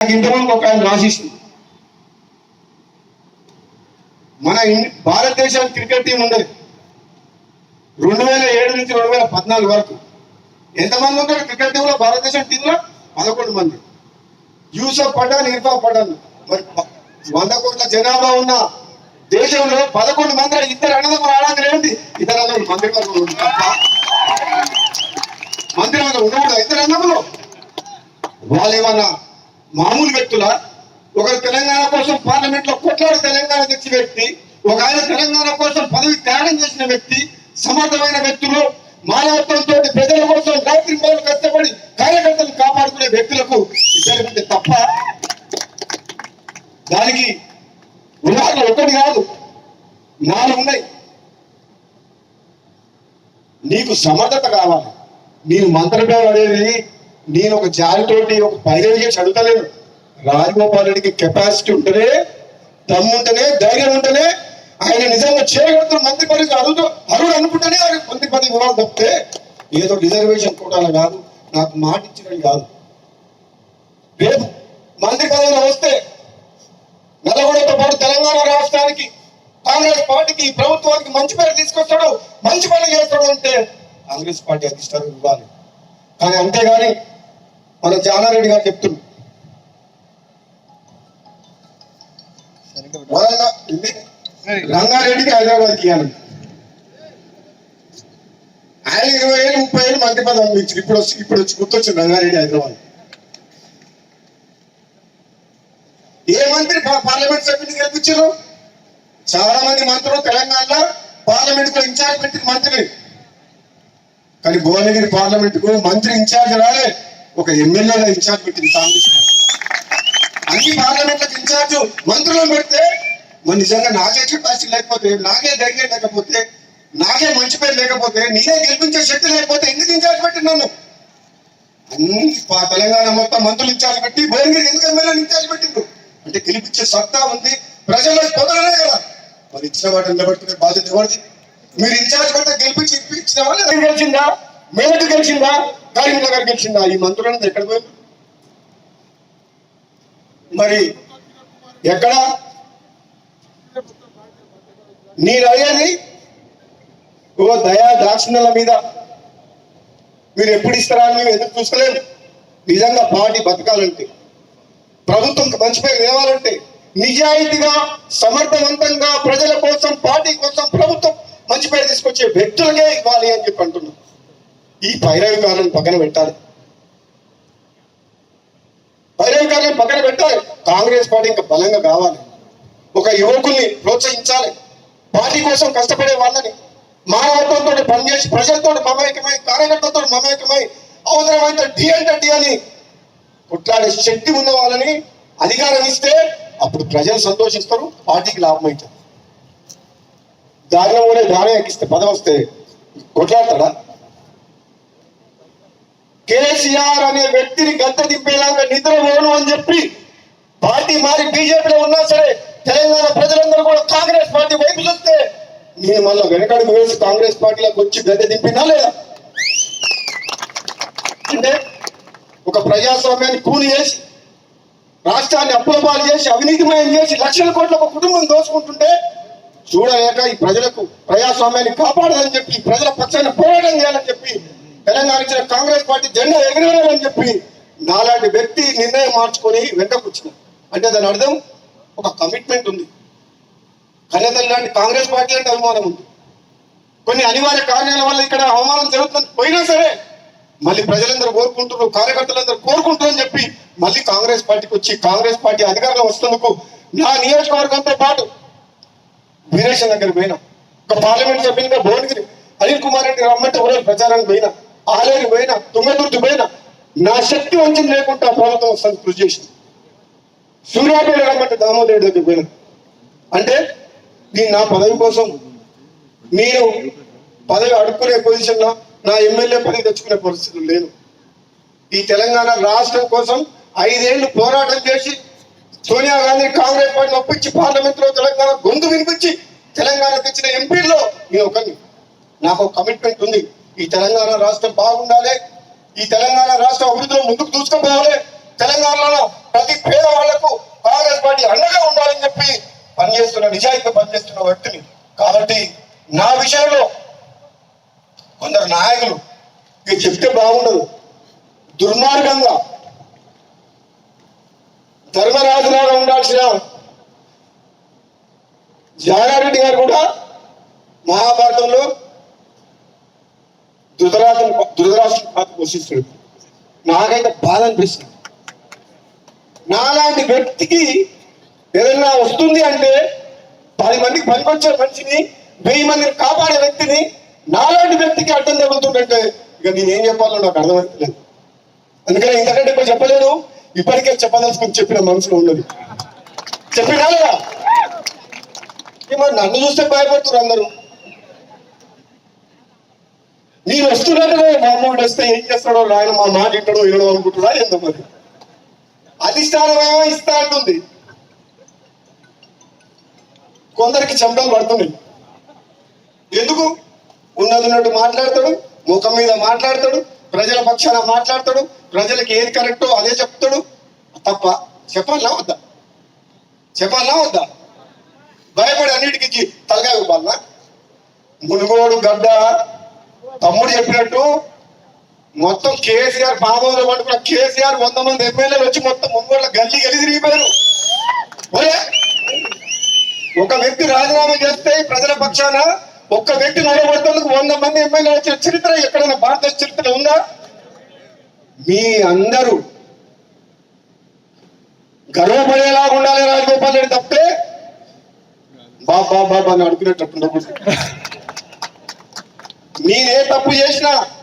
ఇంతమంది ఒక ఆయన రాసిస్తుంది. మన భారతదేశం క్రికెట్ టీం ఉండేది 2007 నుంచి 2014 వరకు. ఎంతమంది ఉంటారు క్రికెట్ టీంలో? భారతదేశం టీంలో 11 మంది. యూసఫ్ పఠాన్, ఇర్ఫాన్ పఠాన్. మరి 100 కోట్ల జనాభా ఉన్న దేశంలో 11 మంది ఇద్దరు అన్నదమ్ములు ఆడాలి ఏంటి? ఇద్దరు అన్నదమ్ములు మంత్రి ఉండకూడదు. ఇద్దరు అన్నదమ్ములు వాళ్ళు ఏమన్నా మామూలు వ్యక్తుల? ఒకరు తెలంగాణ కోసం పార్లమెంట్ లో కొట్లాడు తెలంగాణ తెచ్చిన వ్యక్తి, ఒక ఆయన తెలంగాణ కోసం పదవి త్యాగం చేసిన వ్యక్తి, సమర్థమైన వ్యక్తులు, మానవత్వంతో ప్రజల కోసం రాత్రి పనులు కష్టపడి కార్యకర్తలు కాపాడుకునే వ్యక్తులకు ఇద్దరి కంటే తప్ప. దానికి ఉదాహరణ ఒకటి కాదు, 4 ఉన్నాయి. నీకు సమర్థత కావాలి. నేను మంత్రపేరు అడేది, నేను ఒక జాలితోటి ఒక పైరవి చేసి అడుగుతలేను. రాజగోపాల్ రెడ్డికి కెపాసిటీ ఉంటేనే, దమ్ము ఉంటేనే, ధైర్యం ఉంటేనే ఆయన నిజంగా చేయగలుగుతున్న మంత్రి పదవి అరుడు అనుకుంటేనే ఆయన మంత్రి పదవి ఇవ్వాలి తప్పితే ఏదో రిజర్వేషన్ కోటాలు కాదు, నాకు మాట ఇచ్చినది కాదు. రేపు మంత్రి పదవిలో వస్తే నల్లగొండతో పాటు తెలంగాణ రాష్ట్రానికి, కాంగ్రెస్ పార్టీకి, ప్రభుత్వానికి మంచి పేరు తీసుకొస్తాడు, మంచి పని చేస్తాడు అంటే కాంగ్రెస్ పార్టీ అధిష్టానం ఇవ్వాలి. కానీ అంతేగాని మన జానారెడ్డి గారు చెప్తున్నారు రంగారెడ్డికి హైదరాబాద్కి ఇవ్వాలి. ఆయన 20,000 30,000 మంత్రి పదవి ఇచ్చారు. ఇప్పుడు వచ్చి గుర్తొచ్చింది రంగారెడ్డి హైదరాబాద్. ఏ మంత్రి పార్లమెంట్ సభ్యుని గెలిపించారు? చాలా మంది మంత్రులు తెలంగాణలో పార్లమెంట్ కు ఇన్ఛార్జ్ పెట్టిన మంత్రి. కానీ భువనగిరి పార్లమెంట్ కు మంత్రి ఇన్ఛార్జ్ రాలే, ఒక ఎమ్మెల్యేగా ఇన్ఛార్జ్ పెట్టింది కాంగ్రెస్. అన్ని పార్లమెంట్లకు ఇన్ఛార్జ్ మంత్రులను పెడితే మరి నిజంగా నాకే కెపాసిటీ లేకపోతే, నాకే ధైర్యం లేకపోతే, నాకే మంచి పేరు లేకపోతే, నేనే గెలిపించే శక్తి లేకపోతే ఎందుకు ఇన్ఛార్జ్ పెట్టి నన్ను? అన్ని తెలంగాణ మొత్తం మంత్రులు ఇన్ఛార్జ్ పెట్టి భువనగిరి ఎందుకు ఎమ్మెల్యేలు ఇన్ఛార్జ్ పెట్టిండ్రు అంటే గెలిపించే సత్తా ఉంది, ప్రజల్లో పొందడమే కదా. మరి ఇచ్చిన వాటిని నిలబెట్టుకునే బాధ్యత ఎవరిది? మీరు ఇన్ఛార్జ్ పెడితే గెలిపించి ఇచ్చిన వాళ్ళు గెలిచిందా? మేరకు గెలిచిందా? కరీంనగర్ గెలిచిందా? ఈ మంత్రులను ఎక్కడ పోయింది? మరి ఎక్కడ నేను అయ్యేది? దయా దాక్షిణ్యాల మీద మీరు ఎప్పుడు ఇస్తారా అని మేము ఎదురు చూసుకోలేము. నిజంగా పార్టీ బతకాలంటే, ప్రభుత్వం మంచి పేరు తేవాలంటే, నిజాయితీగా సమర్థవంతంగా ప్రజల కోసం, పార్టీ కోసం, ప్రభుత్వం మంచి పేరు తీసుకొచ్చే వ్యక్తులకే ఇవ్వాలి అని చెప్పి అంటున్నాం. ఈ పైరవికారులను పక్కన పెట్టాలి. పైరవికారులను పక్కన పెట్టాలి. కాంగ్రెస్ పార్టీ ఇంకా బలంగా కావాలి. ఒక యువకుల్ని ప్రోత్సహించాలి. పార్టీ కోసం కష్టపడే వాళ్ళని మానవత్వంతో పనిచేసి ప్రజలతో మమేకమై, కార్యకర్తలతో మమేకమై, అవసరమైతే డి అంటే డి అని కొట్లాడే శక్తి ఉన్న వాళ్ళని అధికారం ఇస్తే అప్పుడు ప్రజలు సంతోషిస్తారు, పార్టీకి లాభం అవుతుంది. దారిలో కూడా దారి ఎక్కిస్తే పదవి వస్తే కొట్లాడతాడా? కేసీఆర్ అనే వ్యక్తిని గద్దె దింపేలాగా నిద్రపోను అని చెప్పి పార్టీ మారి బీజేపీలో ఉన్నా సరే తెలంగాణ ప్రజలందరూ కూడా కాంగ్రెస్ పార్టీ వైపు చూస్తే నేను మళ్ళీ వెనకడుగు వేసి కాంగ్రెస్ పార్టీలోకి వచ్చి గద్దె దింపినా లేదా? అంటే ఒక ప్రజాస్వామ్యాన్ని కూని చేసి, రాష్ట్రాన్ని అప్పుల పాలు చేసి, అవినీతిమయం చేసి, లక్షల కోట్ల ఒక కుటుంబం దోచుకుంటుంటే చూడలేక ఈ ప్రజలకు ప్రజాస్వామ్యాన్ని కాపాడాలని చెప్పి, ప్రజల పక్షాన్ని పోరాటం చేయాలని చెప్పి తెలంగాణ ఇచ్చిన కాంగ్రెస్ పార్టీ జెండా ఎగరవేయాలని చెప్పి నాలాంటి వ్యక్తి నిర్ణయం మార్చుకొని వెంటకు వచ్చిన అంటే దాని అర్థం ఒక కమిట్మెంట్ ఉంది. కన్యతల్లి లాంటి కాంగ్రెస్ పార్టీ అంటే అవమానం ఉంది. కొన్ని అనివార్య కారణాల వల్ల ఇక్కడ అవమానం జరుగుతుంది. పోయినా సరే మళ్ళీ ప్రజలందరూ కోరుకుంటున్నారు, కార్యకర్తలందరూ కోరుకుంటారు అని చెప్పి మళ్ళీ కాంగ్రెస్ పార్టీకి వచ్చి కాంగ్రెస్ పార్టీ అధికారంలో వస్తున్నందుకు నా నియోజకవర్గంతో పాటు వీరేశం దగ్గర పోయినా, ఒక పార్లమెంట్ సభ్యునిగా భువనగిరి అనిల్ కుమార్ రెడ్డి రమ్మంటే ఊళ్ళో ప్రచారానికి పోయినా, ఆలేరు పోయినా, తుంగతుర్తి పోయినా, నా శక్తి వంచన లేకుండా ప్రభుత్వం వస్తుంది కృషి చేసింది. సూర్యాపేట రమ్మంటే దామోదర్ రెడ్డి దగ్గర పోయినా. అంటే నేను నా పదవి కోసం, నేను పదవి అడుక్కునే పొజిషన్లో, నా ఎమ్మెల్యే పదవి తెచ్చుకునే పరిస్థితులు లేను. ఈ తెలంగాణ రాష్ట్రం కోసం 5 ఏళ్లు పోరాటం చేసి సోనియా గాంధీ కాంగ్రెస్ పార్టీని ఒప్పించి పార్లమెంట్ లో తెలంగాణ గొంతు వినిపించి తెలంగాణ తెచ్చిన ఎంపీల్లో నేను ఒకరిని. నాకు ఒక కమిట్మెంట్ ఉంది. ఈ తెలంగాణ రాష్ట్రం బాగుండాలి, ఈ తెలంగాణ రాష్ట్రం అభివృద్ధిలో ముందుకు దూసుకుపోవాలి, తెలంగాణలో ప్రతి పేదవాళ్లకు కాంగ్రెస్ పార్టీ అండగా ఉండాలని చెప్పి పనిచేస్తున్న నిజాయితీగా పనిచేస్తున్న వ్యక్తిని. కాబట్టి నా విషయంలో కొందరు నాయకులు ఇక చెప్తే బాగుండదు, దుర్మార్గంగా ధర్మరాజులాగా ఉండాల్సిన జానారెడ్డి గారు కూడా మహాభారతంలో ధృతరాష్ట్ర పాత్ర పోషిస్తాడు. నాకైతే బాధ అనిపిస్తుంది. నాలాంటి వ్యక్తికి ఏదైనా వస్తుంది అంటే 10 మందికి పనికొచ్చే మనిషిని 1000 మందిని కాపాడే వ్యక్తిని నాలాంటి వ్యక్తికి అడ్డం తగులుతుందంటే ఇక నేనేం చెప్పాలో నాకు అర్థమవుతలేదు. అందుకని ఇంతకంటే ఎక్కువ చెప్పలేను. ఇప్పటికే చెప్పదలుచుకుని చెప్పిన మనసులో ఉన్నది చెప్పినా లేదా. మరి నన్ను చూస్తే భయపడుతున్నారు అందరూ. నేను వస్తున్నట్టు మా అమ్మడు వస్తే ఏం చేస్తాడో ఆయన మా మాట ఇంటాడో వినడం అనుకుంటున్నా ఏందో మరి. అధిష్టానమేమో ఇస్తా అంటుంది, కొందరికి చెంపలు పడుతున్నాయి. ఎందుకు? ఉన్నట్టు మాట్లాడతాడు, ముఖం మీద మాట్లాడతాడు, ప్రజల పక్షాన మాట్లాడతాడు, ప్రజలకు ఏది కరెక్టో అదే చెప్తాడు తప్ప చెప్పాలా వద్దా? చెప్పాలా వద్దా? భయపడి అన్నిటికీ తలకాయ ఇవ్వాలనా? మునుగోడు గడ్డ తమ్ముడు చెప్పినట్టు మొత్తం కేసీఆర్ పాపంలో పట్టుకున్న కేసీఆర్ 100 మంది ఎమ్మెల్యేలు వచ్చి మొత్తం మునుగోడులో గల్లీ తిరిగిపోయారు. ఒక వ్యక్తి రాజీనామా చేస్తే ప్రజల పక్షాన ఒక్క వ్యక్తి నిలబడేందుకు 100 మంది ఎమ్మెల్యేలు వచ్చిన చరిత్ర ఎక్కడైనా భారతదేశ చరిత్ర ఉందా? మీ అందరూ గర్వపడేలాగా ఉండాలి రాజగోపాల్ రెడ్డి తప్పే బాబా బాబా అని అడుగునేటట్టు నేనే తప్పు చేసినా